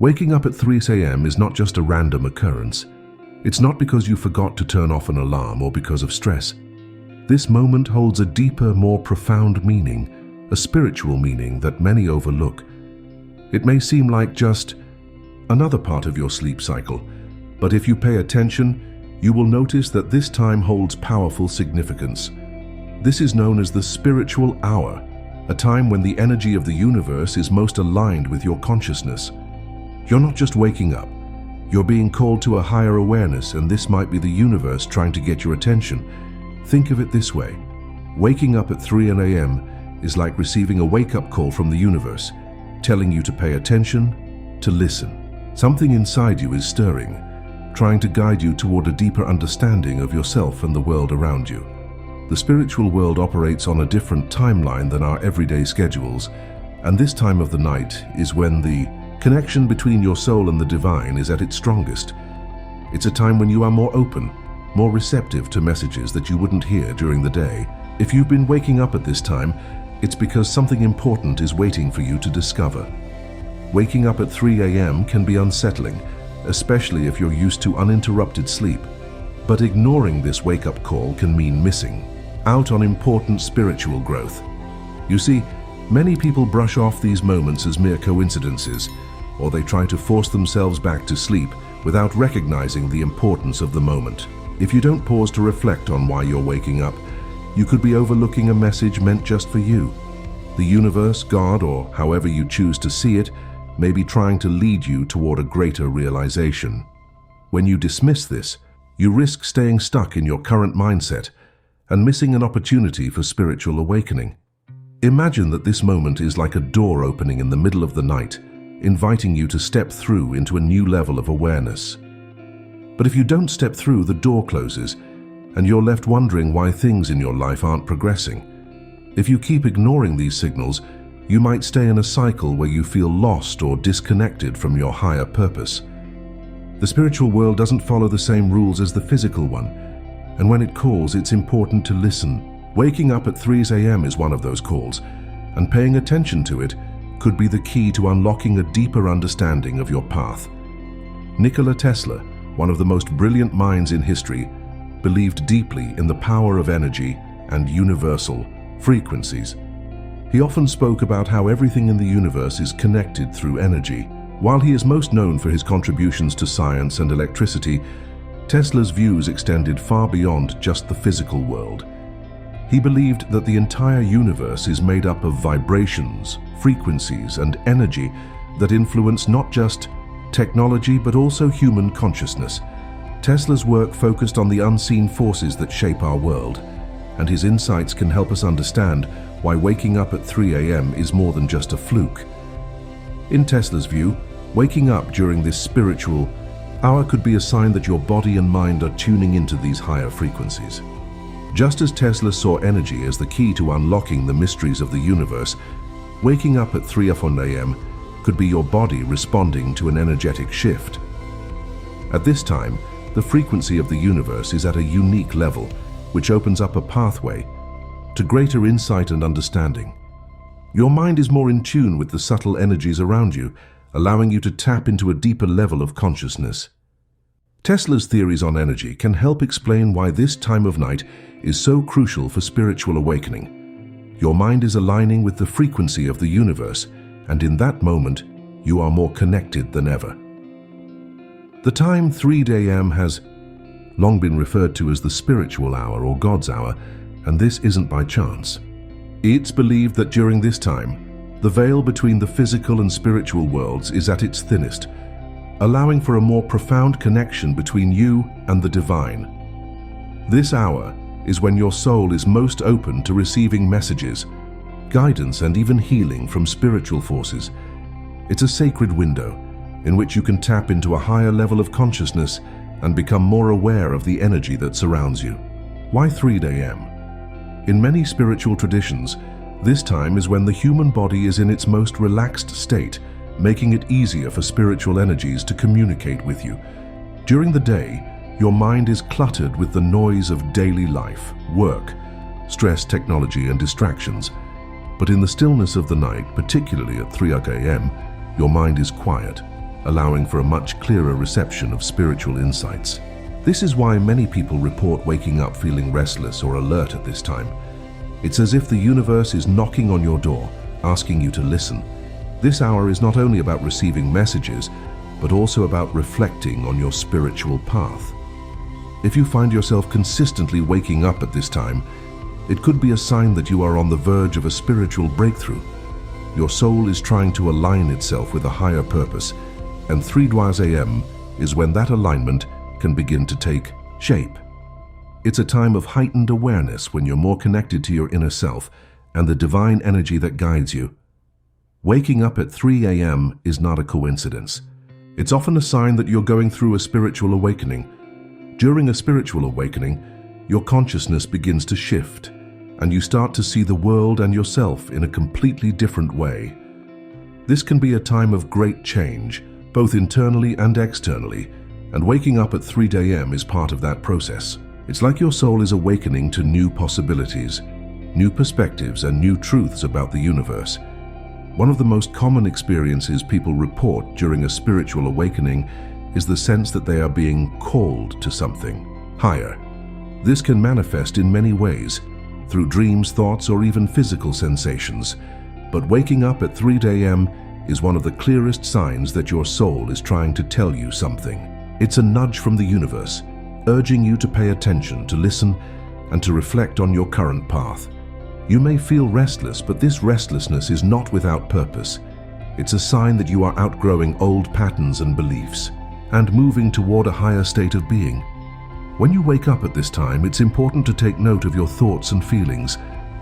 Waking up at 3 a.m. is not just a random occurrence. It's not because you forgot to turn off an alarm or because of stress. This moment holds a deeper, more profound meaning, a spiritual meaning that many overlook. It may seem like just another part of your sleep cycle, but if you pay attention, you will notice that this time holds powerful significance. This is known as the spiritual hour, a time when the energy of the universe is most aligned with your consciousness. You're not just waking up. You're being called to a higher awareness, and this might be the universe trying to get your attention. Think of it this way. Waking up at 3 a.m. is like receiving a wake-up call from the universe, telling you to pay attention, to listen. Something inside you is stirring, trying to guide you toward a deeper understanding of yourself and the world around you. The spiritual world operates on a different timeline than our everyday schedules, and this time of the night is when the connection between your soul and the divine is at its strongest. It's a time when you are more open, more receptive to messages that you wouldn't hear during the day. If you've been waking up at this time, it's because something important is waiting for you to discover. Waking up at 3 a.m. can be unsettling, especially if you're used to uninterrupted sleep. But ignoring this wake-up call can mean missing out on important spiritual growth. You see, many people brush off these moments as mere coincidences, or they try to force themselves back to sleep without recognizing the importance of the moment. If you don't pause to reflect on why you're waking up, you could be overlooking a message meant just for you. The universe, God, or however you choose to see it, may be trying to lead you toward a greater realization. When you dismiss this, you risk staying stuck in your current mindset and missing an opportunity for spiritual awakening. Imagine that this moment is like a door opening in the middle of the night, inviting you to step through into a new level of awareness. But if you don't step through, the door closes, and you're left wondering why things in your life aren't progressing. If you keep ignoring these signals, you might stay in a cycle where you feel lost or disconnected from your higher purpose. The spiritual world doesn't follow the same rules as the physical one, and when it calls, it's important to listen. Waking up at 3 a.m. is one of those calls, and paying attention to it could be the key to unlocking a deeper understanding of your path. Nikola Tesla, one of the most brilliant minds in history, believed deeply in the power of energy and universal frequencies. He often spoke about how everything in the universe is connected through energy. While he is most known for his contributions to science and electricity, Tesla's views extended far beyond just the physical world. He believed that the entire universe is made up of vibrations, frequencies, and energy that influence not just technology but also human consciousness. Tesla's work focused on the unseen forces that shape our world, and his insights can help us understand why waking up at 3 a.m. is more than just a fluke. In Tesla's view, waking up during this spiritual hour could be a sign that your body and mind are tuning into these higher frequencies. Just as Tesla saw energy as the key to unlocking the mysteries of the universe, waking up at 3 a.m. could be your body responding to an energetic shift. At this time, the frequency of the universe is at a unique level, which opens up a pathway to greater insight and understanding. Your mind is more in tune with the subtle energies around you, allowing you to tap into a deeper level of consciousness. Tesla's theories on energy can help explain why this time of night is so crucial for spiritual awakening. Your mind is aligning with the frequency of the universe, and in that moment, you are more connected than ever. The time 3 a.m. has long been referred to as the spiritual hour or God's hour, and this isn't by chance. It's believed that during this time, the veil between the physical and spiritual worlds is at its thinnest, allowing for a more profound connection between you and the divine. This hour is when your soul is most open to receiving messages, guidance, and even healing from spiritual forces. It's a sacred window in which you can tap into a higher level of consciousness and become more aware of the energy that surrounds you. Why 3 a.m.? In many spiritual traditions, this time is when the human body is in its most relaxed state, making it easier for spiritual energies to communicate with you. During the day, your mind is cluttered with the noise of daily life, work, stress, technology, and distractions. But in the stillness of the night, particularly at 3 a.m., your mind is quiet. allowing for a much clearer reception of spiritual insights. This is why many people report waking up feeling restless or alert at this time. It's as if the universe is knocking on your door, asking you to listen. This hour is not only about receiving messages, but also about reflecting on your spiritual path. If you find yourself consistently waking up at this time, it could be a sign that you are on the verge of a spiritual breakthrough. Your soul is trying to align itself with a higher purpose, and 3 a.m. is when that alignment can begin to take shape. It's a time of heightened awareness when you're more connected to your inner self and the divine energy that guides you. Waking up at 3 a.m. is not a coincidence. It's often a sign that you're going through a spiritual awakening. During a spiritual awakening, your consciousness begins to shift, and you start to see the world and yourself in a completely different way. This can be a time of great change, both internally and externally, and waking up at 3 a.m. is part of that process. It's like your soul is awakening to new possibilities, new perspectives, and new truths about the universe. One of the most common experiences people report during a spiritual awakening is the sense that they are being called to something higher. This can manifest in many ways, through dreams, thoughts, or even physical sensations. But waking up at 3 a.m. is one of the clearest signs that your soul is trying to tell you something. It's a nudge from the universe, urging you to pay attention, to listen, and to reflect on your current path. You may feel restless, but this restlessness is not without purpose. It's a sign that you are outgrowing old patterns and beliefs, and moving toward a higher state of being. When you wake up at this time, it's important to take note of your thoughts and feelings.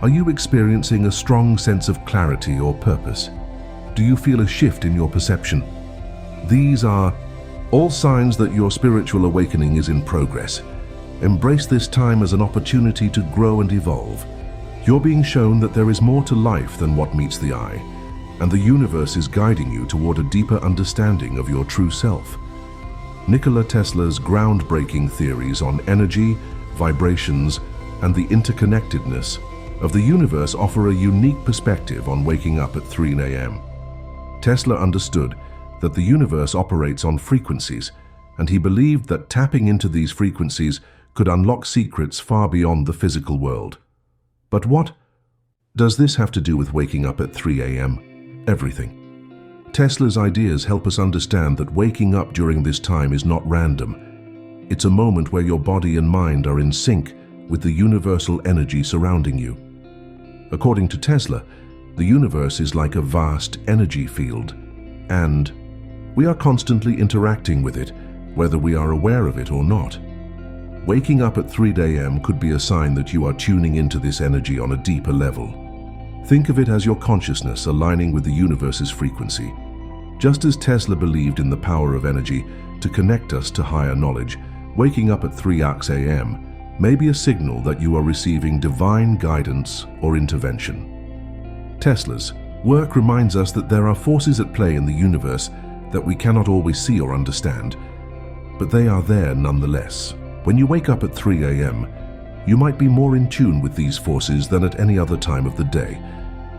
Are you experiencing a strong sense of clarity or purpose? Do you feel a shift in your perception? These are all signs that your spiritual awakening is in progress. Embrace this time as an opportunity to grow and evolve. You're being shown that there is more to life than what meets the eye, and the universe is guiding you toward a deeper understanding of your true self. Nikola Tesla's groundbreaking theories on energy, vibrations, and the interconnectedness of the universe offer a unique perspective on waking up at 3 a.m. Tesla understood that the universe operates on frequencies, and he believed that tapping into these frequencies could unlock secrets far beyond the physical world. But what does this have to do with waking up at 3 a.m.? Everything. Tesla's ideas help us understand that waking up during this time is not random. It's a moment where your body and mind are in sync with the universal energy surrounding you. According to Tesla, the universe is like a vast energy field, and we are constantly interacting with it, whether we are aware of it or not. Waking up at 3 a.m. could be a sign that you are tuning into this energy on a deeper level. Think of it as your consciousness aligning with the universe's frequency. Just as Tesla believed in the power of energy to connect us to higher knowledge, waking up at 3 a.m. may be a signal that you are receiving divine guidance or intervention. Tesla's work reminds us that there are forces at play in the universe that we cannot always see or understand, but they are there nonetheless. When you wake up at 3 a.m., you might be more in tune with these forces than at any other time of the day.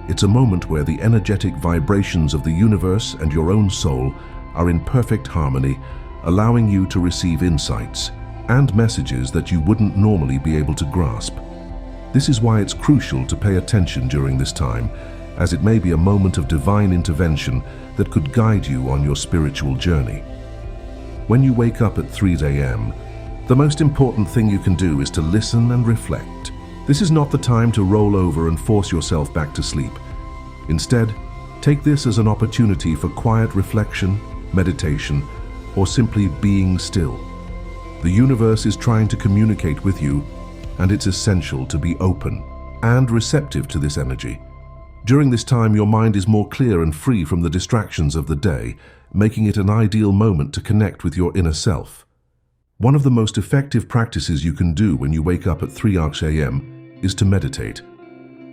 It's a moment where the energetic vibrations of the universe and your own soul are in perfect harmony, allowing you to receive insights and messages that you wouldn't normally be able to grasp. This is why it's crucial to pay attention during this time, as it may be a moment of divine intervention that could guide you on your spiritual journey. When you wake up at 3 a.m., the most important thing you can do is to listen and reflect. This is not the time to roll over and force yourself back to sleep. Instead, take this as an opportunity for quiet reflection, meditation, or simply being still. The universe is trying to communicate with you, and it's essential to be open and receptive to this energy. During this time, your mind is more clear and free from the distractions of the day, making it an ideal moment to connect with your inner self. One of the most effective practices you can do when you wake up at 3 a.m. is to meditate.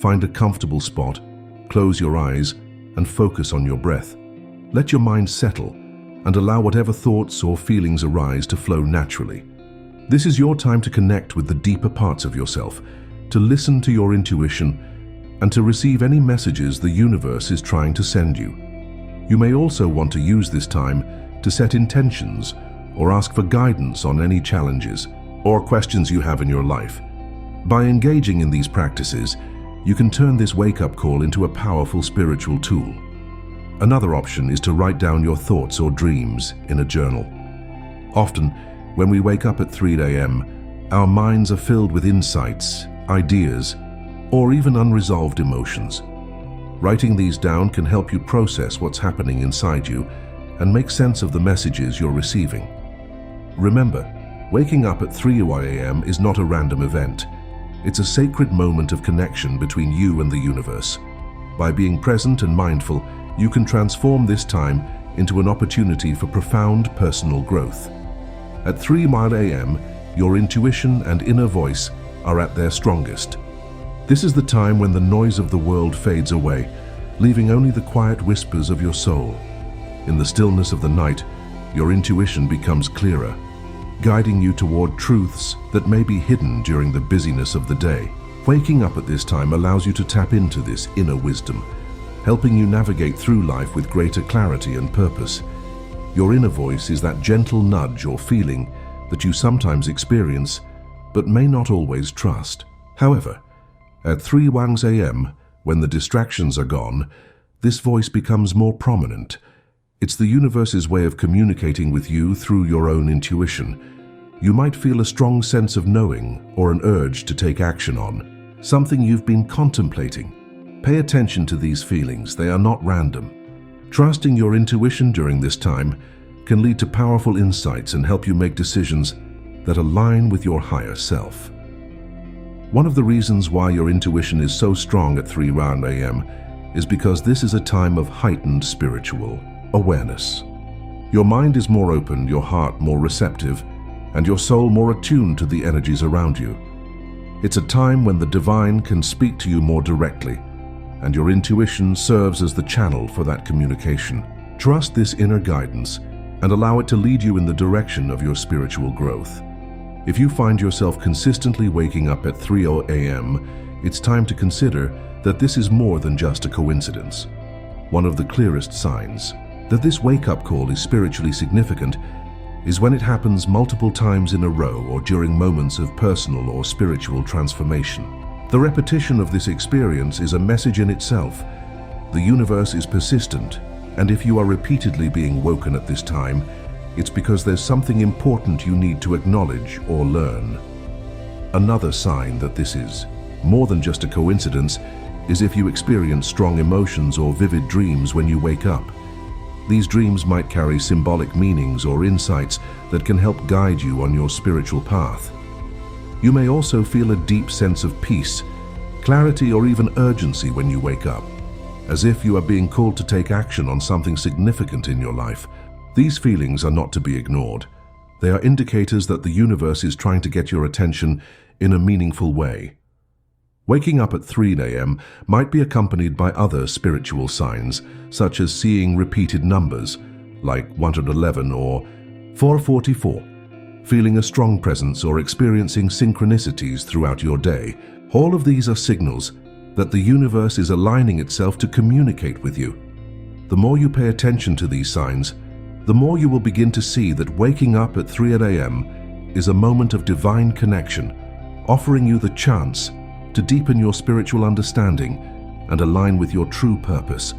Find a comfortable spot, close your eyes, and focus on your breath. Let your mind settle and allow whatever thoughts or feelings arise to flow naturally. This is your time to connect with the deeper parts of yourself, to listen to your intuition, and to receive any messages the universe is trying to send you. You may also want to use this time to set intentions or ask for guidance on any challenges or questions you have in your life. By engaging in these practices, you can turn this wake-up call into a powerful spiritual tool. Another option is to write down your thoughts or dreams in a journal. Often, when we wake up at 3 a.m., our minds are filled with insights, ideas, or even unresolved emotions. Writing these down can help you process what's happening inside you and make sense of the messages you're receiving. Remember, waking up at 3 a.m. is not a random event. It's a sacred moment of connection between you and the universe. By being present and mindful, you can transform this time into an opportunity for profound personal growth. At 3 a.m., your intuition and inner voice are at their strongest. This is the time when the noise of the world fades away, leaving only the quiet whispers of your soul. In the stillness of the night, your intuition becomes clearer, guiding you toward truths that may be hidden during the busyness of the day. Waking up at this time allows you to tap into this inner wisdom, helping you navigate through life with greater clarity and purpose. Your inner voice is that gentle nudge or feeling that you sometimes experience, but may not always trust. However, at 3 a.m., when the distractions are gone, this voice becomes more prominent. It's the universe's way of communicating with you through your own intuition. You might feel a strong sense of knowing or an urge to take action on something you've been contemplating. Pay attention to these feelings, they are not random. Trusting your intuition during this time can lead to powerful insights and help you make decisions that align with your higher self. One of the reasons why your intuition is so strong at 3 a.m. is because this is a time of heightened spiritual awareness. Your mind is more open, your heart more receptive, and your soul more attuned to the energies around you. It's a time when the divine can speak to you more directly, and your intuition serves as the channel for that communication. Trust this inner guidance and allow it to lead you in the direction of your spiritual growth. If you find yourself consistently waking up at 3 a.m., it's time to consider that this is more than just a coincidence. One of the clearest signs that this wake-up call is spiritually significant is when it happens multiple times in a row or during moments of personal or spiritual transformation. The repetition of this experience is a message in itself. The universe is persistent, and if you are repeatedly being woken at this time, it's because there's something important you need to acknowledge or learn. Another sign that this is more than just a coincidence is if you experience strong emotions or vivid dreams when you wake up. These dreams might carry symbolic meanings or insights that can help guide you on your spiritual path. You may also feel a deep sense of peace, clarity, or even urgency when you wake up, as if you are being called to take action on something significant in your life. These feelings are not to be ignored. They are indicators that the universe is trying to get your attention in a meaningful way. Waking up at 3 a.m. might be accompanied by other spiritual signs, such as seeing repeated numbers, like 111 or 444, feeling a strong presence or experiencing synchronicities throughout your day. All of these are signals that the universe is aligning itself to communicate with you. The more you pay attention to these signs, the more you will begin to see that waking up at 3 a.m. is a moment of divine connection, offering you the chance to deepen your spiritual understanding and align with your true purpose.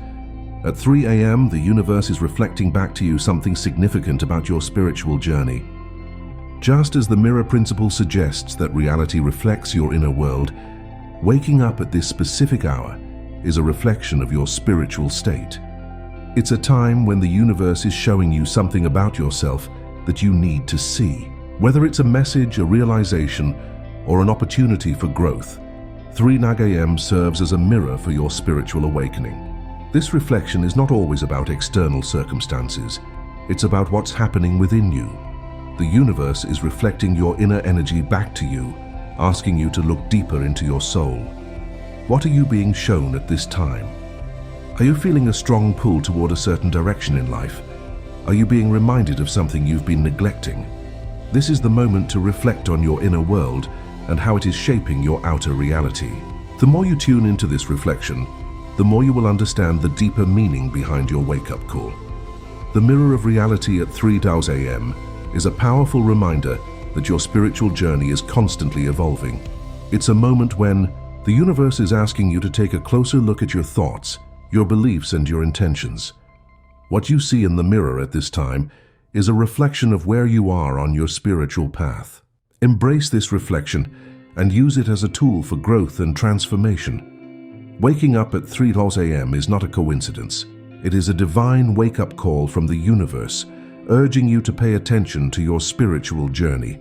At 3 a.m., the universe is reflecting back to you something significant about your spiritual journey. Just as the mirror principle suggests that reality reflects your inner world, waking up at this specific hour is a reflection of your spiritual state. It's a time when the universe is showing you something about yourself that you need to see. Whether it's a message, a realization, or an opportunity for growth, 3 a.m. serves as a mirror for your spiritual awakening. This reflection is not always about external circumstances. It's about what's happening within you. The universe is reflecting your inner energy back to you, asking you to look deeper into your soul. What are you being shown at this time? Are you feeling a strong pull toward a certain direction in life? Are you being reminded of something you've been neglecting? This is the moment to reflect on your inner world and how it is shaping your outer reality. The more you tune into this reflection, the more you will understand the deeper meaning behind your wake-up call. The mirror of reality at 3 a.m. is a powerful reminder that your spiritual journey is constantly evolving. It's a moment when the universe is asking you to take a closer look at your thoughts, your beliefs, and your intentions. What you see in the mirror at this time is a reflection of where you are on your spiritual path. Embrace this reflection and use it as a tool for growth and transformation. Waking up at 3 a.m. is not a coincidence. It is a divine wake-up call from the universe, urging you to pay attention to your spiritual journey.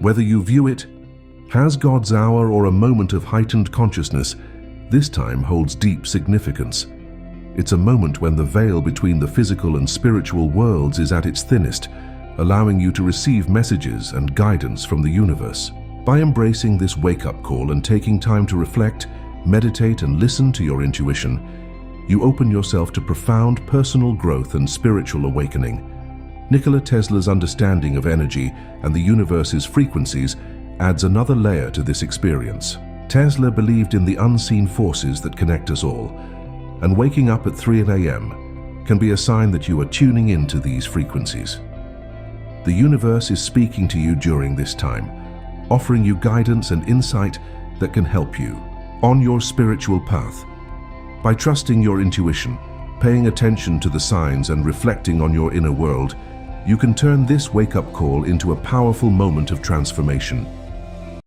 Whether you view it as God's hour or a moment of heightened consciousness, this time holds deep significance. It's a moment when the veil between the physical and spiritual worlds is at its thinnest, allowing you to receive messages and guidance from the universe. By embracing this wake-up call and taking time to reflect, meditate, and listen to your intuition, you open yourself to profound personal growth and spiritual awakening. Nikola Tesla's understanding of energy and the universe's frequencies adds another layer to this experience. Tesla believed in the unseen forces that connect us all, and waking up at 3 a.m. can be a sign that you are tuning into these frequencies. The universe is speaking to you during this time, offering you guidance and insight that can help you on your spiritual path. By trusting your intuition, paying attention to the signs, and reflecting on your inner world, you can turn this wake-up call into a powerful moment of transformation.